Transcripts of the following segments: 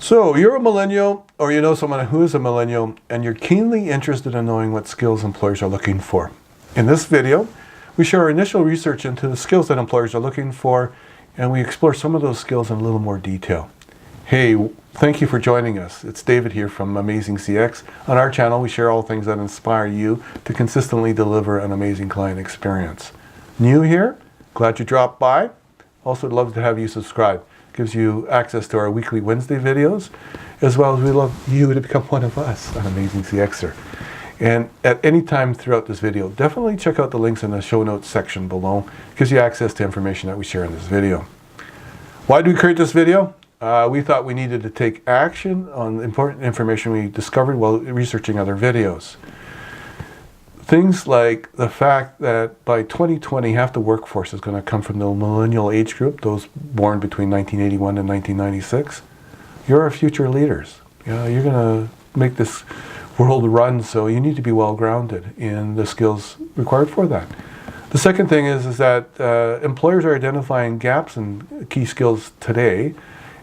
So you're a millennial, or you know someone who is a millennial, and you're keenly interested in knowing what skills employers are looking for. In this video, we share our initial research into the skills that employers are looking for, and we explore some of those skills in a little more detail. Hey, thank you for joining us. It's David here from AmazingCX. On our channel, we share all things that inspire you to consistently deliver an amazing client experience. New here? Glad you dropped by. Also, I'd love to have you subscribe. Gives you access to our weekly Wednesday videos, as well as we love you to become one of us on AmazingCXer. And at any time throughout this video, definitely check out the links in the show notes section below. It gives you access to information that we share in this video. Why did we create this video? We thought we needed to take action on important information we discovered while researching other videos. Things like the fact that by 2020, half the workforce is going to come from the millennial age group, those born between 1981 and 1996. You're our future leaders. You're going to make this world run, so you need to be well grounded in the skills required for that. The second thing is that employers are identifying gaps in key skills today,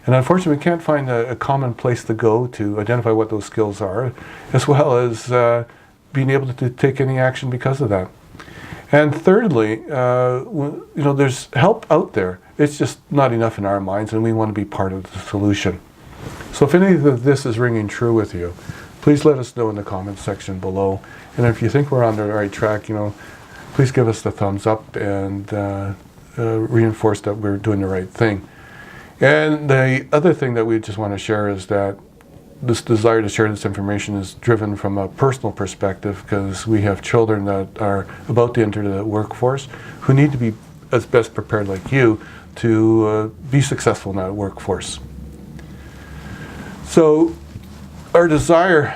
and unfortunately we can't find a common place to go to identify what those skills are, as well as being able to take any action because of that. And thirdly, there's help out there. It's just not enough in our minds, and we want to be part of the solution. So if any of this is ringing true with you, please let us know in the comments section below. And if you think we're on the right track, please give us the thumbs up and reinforce that we're doing the right thing. And the other thing that we just want to share is that this desire to share this information is driven from a personal perspective, because we have children that are about to enter the workforce who need to be as best prepared like you to be successful in that workforce. So our desire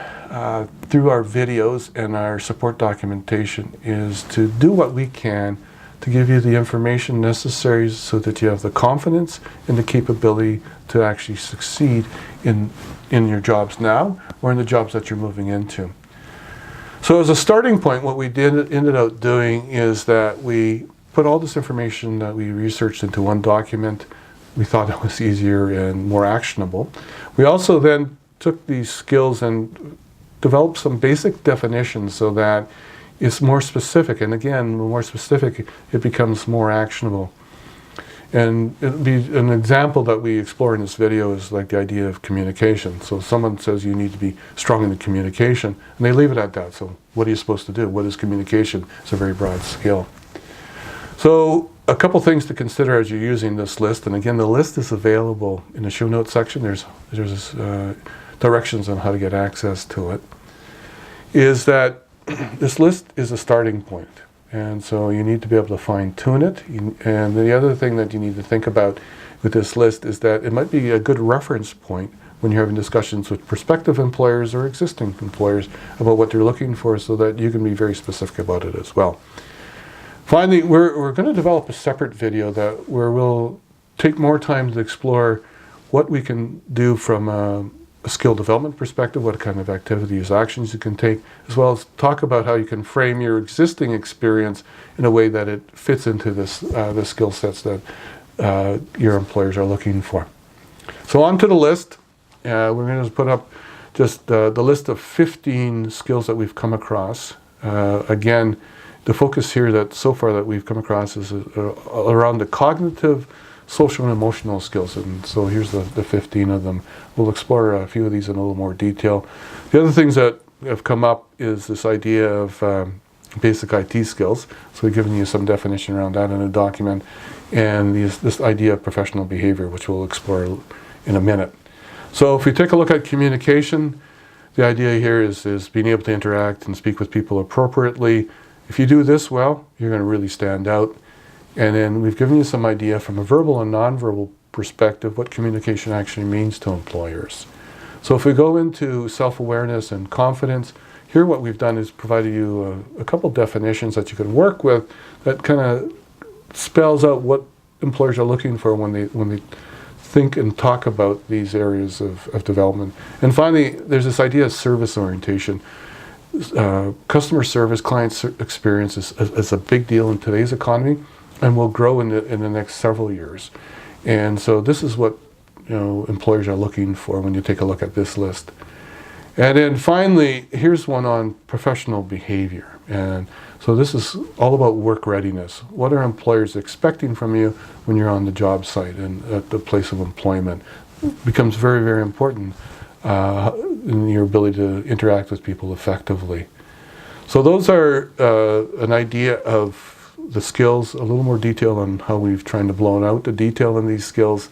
through our videos and our support documentation is to do what we can to give you the information necessary so that you have the confidence and the capability to actually succeed in your jobs now or in the jobs that you're moving into. So as a starting point, what we ended up doing is that we put all this information that we researched into one document. We thought it was easier and more actionable. We also then took these skills and developed some basic definitions so that it's more specific, and again, the more specific it becomes more actionable. And it'd be an example that we explore in this video is like the idea of communication. So someone says you need to be strong in the communication, and they leave it at that. So what are you supposed to do? What is communication? It's a very broad skill. So a couple things to consider as you're using this list, and again, the list is available in the show notes section. There's directions on how to get access to it, is that this list is a starting point. And so you need to be able to fine-tune it. And the other thing that you need to think about with this list is that it might be a good reference point when you're having discussions with prospective employers or existing employers about what they're looking for, so that you can be very specific about it as well. Finally, we're going to develop a separate video where we'll take more time to explore what we can do from a skill development perspective, what kind of activities, actions you can take, as well as talk about how you can frame your existing experience in a way that it fits into the skill sets that your employers are looking for. So on to the list. We're going to put up just the list of 15 skills that we've come across. Again, the focus here that so far that we've come across is around the cognitive, social and emotional skills, and so here's the 15 of them. We'll explore a few of these in a little more detail. The other things that have come up is this idea of basic IT skills. So we've given you some definition around that in a document, and this idea of professional behavior, which we'll explore in a minute. So if we take a look at communication, the idea here is being able to interact and speak with people appropriately. If you do this well, you're going to really stand out. And then we've given you some idea from a verbal and nonverbal perspective what communication actually means to employers. So if we go into self-awareness and confidence, here what we've done is provided you a couple definitions that you can work with that kind of spells out what employers are looking for when they think and talk about these areas of development. And finally, there's this idea of service orientation. Customer service, client experience is a big deal in today's economy, and will grow in the next several years. And so this is what employers are looking for when you take a look at this list. And then finally, here's one on professional behavior. And so this is all about work readiness. What are employers expecting from you when you're on the job site and at the place of employment? It becomes very, very important in your ability to interact with people effectively. So those are an idea of the skills, a little more detail on how we've tried to blow out the detail in these skills.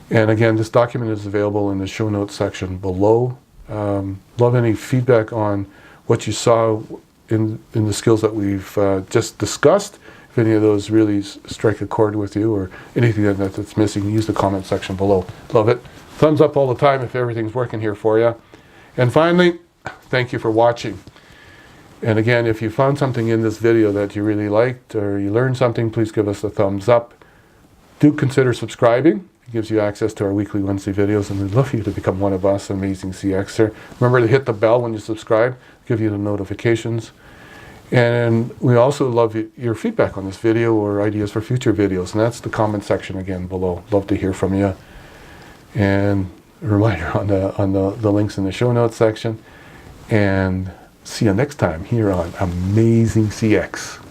And again, this document is available in the show notes section below. Love any feedback on what you saw in the skills that we've just discussed. If any of those really strike a chord with you or anything that's missing, use the comment section below. Love it. Thumbs up all the time if everything's working here for you. And finally, thank you for watching. And again, if you found something in this video that you really liked or you learned something, please give us a thumbs up. Do consider subscribing. It gives you access to our weekly Wednesday videos, and we'd love you to become one of us, AmazingCXer. Remember to hit the bell when you subscribe, give you the notifications. And we also love your feedback on this video or ideas for future videos, and that's the comment section again below. Love to hear from you. And a reminder on the links in the show notes section. And see you next time here on AmazingCX.